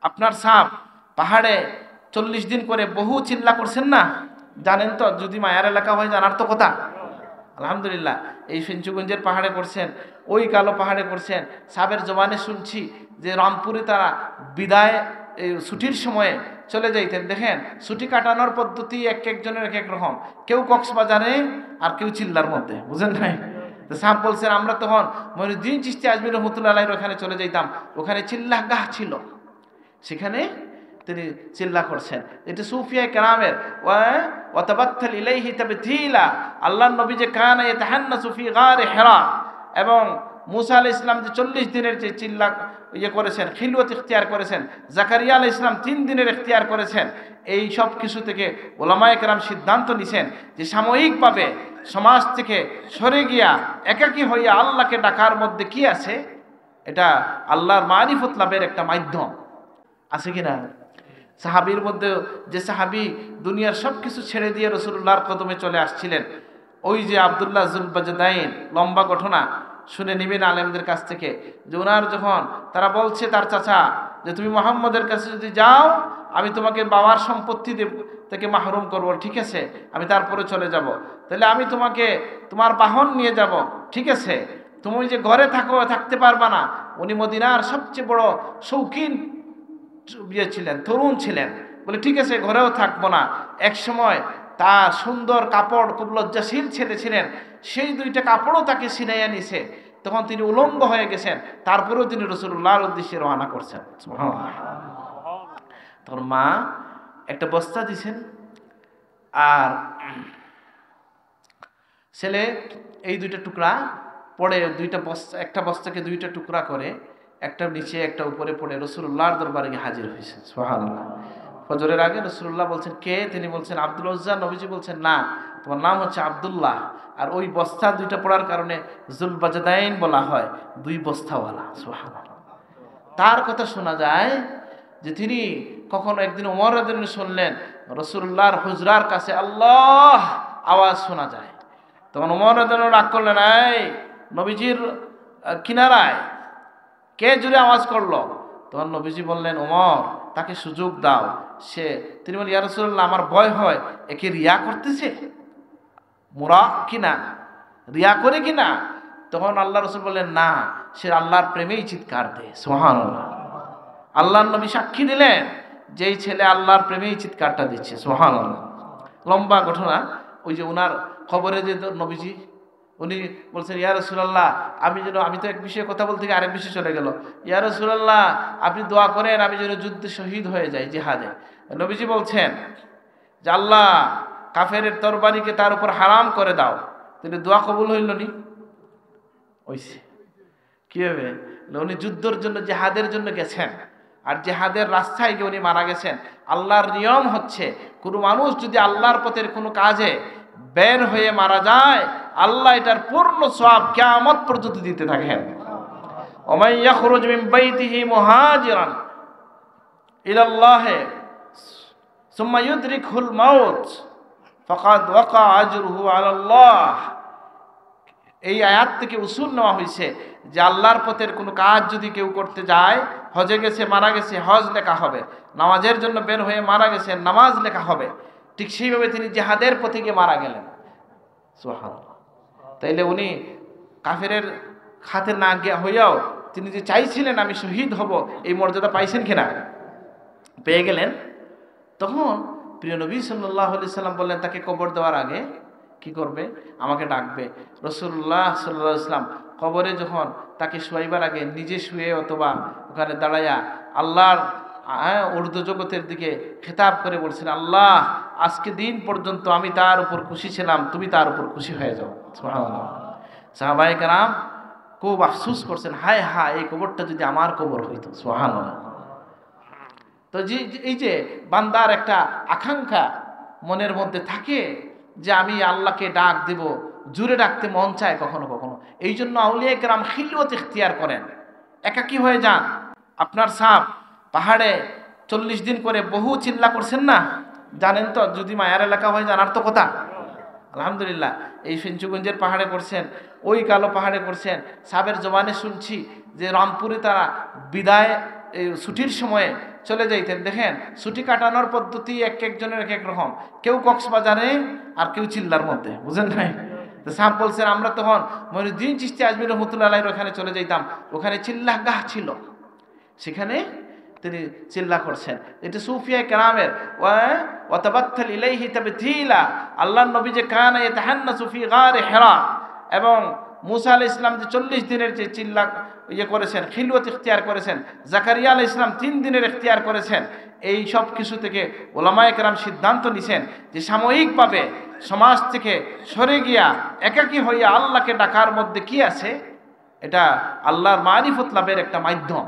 আপনার সাপ পাহাড়ে 40 দিন করে বহু চিল্লা করছেন না, জানেন তো? যদি মায়ার এলাকা হয় জানার তো কথা। আলহামদুলিল্লাহ, এই ফেঞ্চুগঞ্জের পাহাড়ে করছেন, ওই কালো পাহাড়ে করছেন। সাবের জবানে শুনছি যে রংপুরে তারা বিদায় ছুটির সময়ে চলে যাইতেন। দেখেন ছুটি কাটানোর পদ্ধতি এক একজনের এক এক রকম, কেউ কক্সবাজারে আর কেউ চিল্লার মধ্যে, বুঝেন নাই? তো সাহেব বলছেন আমরা তখন মঈনুদ্দিন চিশতি আজমির রহমতুল্লাহ আলাইহির ওখানে চলে যাইতাম, ওখানে চিল্লাগাহ ছিল, সেখানে তিনি চিল্লা করছেন। এটা সুফিয়া কেরামের ওয়াতাবাত্তাল ইলাইহি তাবতিলা। আল্লাহর নবী যে কানা ইয়াতাহান্নাসু ফি গারে হিরা, এবং মুসা আলাইহিস সালাম যে 40 দিনের যে চিল্লা করেছেন, খিলওয়াত ইখতিয়ার করেছেন, জাকারিয়া আলাইহিস সালাম 3 দিনের ইখতিয়ার করেছেন। এই সব কিছু থেকে ওলামায়ে কেরাম সিদ্ধান্ত নিছেন যে সাময়িকভাবে সমাজ থেকে সরে গিয়া একাকী হইয়া আল্লাহকে ডাকার মধ্যে কি আছে? এটা আল্লাহর মারিফত লাভের একটা মাধ্যম আছে কিনা? সাহাবীর মধ্যে যে সাহাবী দুনিয়ার সব কিছু ছেড়ে দিয়ে রাসূলুল্লাহর কদমে চলে আসছিলেন, ওই যে আব্দুল্লাহ যুলবাজদাইন, লম্বা ঘটনা শুনে নিবেন আলেমদের কাছ থেকে, যে ওনার যখন তারা বলছে তার চাচা যে তুমি মুহাম্মদের কাছে যদি যাও আমি তোমাকে বাবার সম্পত্তি থেকে মাহরুম করব, ঠিক আছে আমি তারপরে চলে যাব, তাহলে আমি তোমাকে তোমার বাহন নিয়ে যাব, ঠিক আছে তুমি যে ঘরে থাকতে পারবা না। উনি মদিনার সবচেয়ে বড় শৌখিন ছিলেন, তরুণ ছিলেন, বলে ঠিক আছে ঘরেও থাকবো না। এক সময় তার সুন্দর কাপড়, খুব লজ্জাশীল ছেলে ছিলেন, সেই 2টা কাপড়ও তাকে ছিনাইয়া নিছে, তখন তিনি উলঙ্গ হয়ে গেছেন, তারপরেও তিনি রাসূলুল্লাহর উদ্দেশ্যে রওনা করছেন। তোর মা একটা বস্তা দিছেন, আর ছেলে এই 2টা টুকরা পড়ে, 2টা বস্তা, একটা বস্তাকে 2টা টুকরা করে, একটা নিচে একটা উপরে পড়ে রাসূলুল্লাহর দরবারে গিয়ে হাজির হয়েছে। সুবহানাল্লাহ। ফজরের আগে রাসূলুল্লাহ বলছেন কে? তিনি বলছেন আব্দুল উজ্জা। নবীজি বলছেন না, তোমার নাম হচ্ছে আব্দুল্লাহ, আর ওই বস্তা 2টা পড়ার কারণে যুলবাজদাইন বলা হয়, 2 বস্তাওয়ালা। সুবহানাল্লাহ। তার কথা শোনা যায় যে তিনি কখনো একদিন ওমর রাদিয়াল্লাহু আনহু শুনলেন রাসূলুল্লাহর হুজরার কাছে আল্লাহ আওয়াজ শোনা যায়, তখন ওমর রাদিয়াল্লাহু আনহু রাগ করলেন, এই নবীজির কিনারায় কে জুড়ে আওয়াজ করলো? তখন নবীজি বললেন ওমর তাকে সুযোগ দাও। তিনি বলেন ইয়া রাসূলুল্লাহ আমার ভয় হয়, একে রিয়া করতেছে, মুরা কিনা, রিয়া করে কিনা? তখন আল্লাহ রাসূল বললেন না, সে আল্লাহর প্রেমেই চিৎকার দেয়। সুবহানাল্লাহ। আল্লাহর নবী সাক্ষী দিলেন যে এই ছেলে আল্লাহর প্রেমেই চিৎকারটা দিচ্ছে। সুবহানাল্লাহ। লম্বা ঘটনা। ওই যে ওনার খবরে যে নবীজি উনি বলছেন ইয়া রাসূলুল্লাহ আমি তো এক বিষয়ে কথা বলতে গিয়ে আরেক বিষয়ে চলে গেল, ইয়া রাসূলুল্লাহ আপনি দোয়া করেন আমি যেন যুদ্ধে শহীদ হয়ে যাই, জিহাদে। নবীজি বলছেন যে আল্লাহ কাফেরের তরবারিকে তার উপর হারাম করে দাও। তাহলে দোয়া কবুল হইল নি? হইছে। কি হবে? উনি যুদ্ধের জন্য, জিহাদের জন্য গেছেন, আর জিহাদের রাস্তায় গিয়ে উনি মারা গেছেন। আল্লাহর নিয়ম হচ্ছে কোনো মানুষ যদি আল্লাহর পথের কোনো কাজে বের হয়ে মারা যায়, আল্লাহ এটার পূর্ণ সওয়াব কিয়ামত পর্যন্ত দিতে থাকেন। ওমাই ইয়াখরুজ মিন বাইতিহি মুহাজিরান ইলাল্লাহ সুম্মা ইউদরিকুল মাউত ফাকাদ ওয়াকা আজরুহু আলাল্লাহ। এই আয়াত থেকে উসুল নেওয়া হয়েছে যে আল্লাহর পথের কোনো কাজ যদি কেউ করতে যায়, হজে গেছে মারা গেছে হজ লেখা হবে, নামাজের জন্য বের হয়ে মারা গেছে নামাজ লেখা হবে, ঠিক সেইভাবে তিনি জিহাদের পথে গিয়ে মারা গেলেন। সুবহানাল্লাহ। তাইলে উনি কাফেরের হাতে না গিয়া হইয়াও তিনি যে চাইছিলেন আমি শহীদ হব, এই মর্যাদা পাইছেন কিনা? পেয়ে গেলেন। তখন প্রিয় নবী সাল্লাল্লাহু আলাইহি সাল্লাম বললেন তাকে কবর দেওয়ার আগে কি করবে? আমাকে ডাকবে। রাসূলুল্লাহ সাল্লাল্লাহু আলাইহি সাল্লাম কবরে যখন তাকে শোয়াইবার আগে নিজে শুয়ে অথবা ওখানে দাঁড়াইয়া আল্লাহর উর্দু জগতের দিকে খেতাব করে বলছেন, আল্লাহ আজকে দিন পর্যন্ত আমি তার উপর খুশি ছিলাম, তুমি তার উপর খুশি হয়ে যাও। সুবহানাল্লাহ। সাহাবায়ে কেরাম খুব আফসোস করছেন, হায় হায় এই কবরটা যদি আমার কবর হইতো। সুবহানাল্লাহ। তো এই যে বান্দার একটা আকাঙ্ক্ষা মনের মধ্যে থাকে যে আমি আল্লাহকে ডাক দেব, জুড়ে ডাকতে মন চায় কখনো কখনো। এই জন্য আউলিয়া কেরাম খিলওয়াত ইখতিয়ার করেন, একাকী হয়ে যান। আপনার সাপ পাহাড়ে 40 দিন করে বহু চিল্লা করছেন না, জানেন তো? যদি মায়ার এলাকা হয় জানার তো কথা। আলহামদুলিল্লাহ, এই ফেঞ্চুগঞ্জের পাহাড়ে করছেন, ওই কালো পাহাড়ে করছেন। সাবের জবানে শুনছি যে রংপুরে তারা বিদায় এই ছুটির সময়ে চলে যাইতেন। দেখেন ছুটি কাটানোর পদ্ধতি এক একজনের এক এক রকম, কেউ কক্সবাজারে আর কেউ চিল্লার মধ্যে, বুঝেন নাই? তো সাহেব বলছেন আমরা তখন মঈনুদ্দিন চিশতি আজমির রহমতুল্লাহ আলাইহির ওখানে চলে যাইতাম, ওখানে চিল্লাগাহ ছিল, সেখানে তিনি চিল্লা করছেন। এটা সুফিয়া কেরামের ওয়াতাবাত্তাল ইলাইহি তাবতিলা, আল্লাহর নবী যে কানা ইয়াতাহান্নাসু ফি গারে হিরা, এবং মুসা আলাইহিস সালাম যে 40 দিনের যে চিল্লা করেছেন, খিলওয়াত ইখতিয়ার করেছেন, জাকারিয়া আলাইহিস সালাম 3 দিনের ইখতিয়ার করেছেন, এই সব কিছু থেকে ওলামায়ে কেরাম সিদ্ধান্ত নিছেন যে সাময়িকভাবে সমাজ থেকে সরে গিয়া একাকী হইয়া আল্লাহকে ডাকার মধ্যে কি আছে, এটা আল্লাহর মারিফত লাভের একটা মাধ্যম।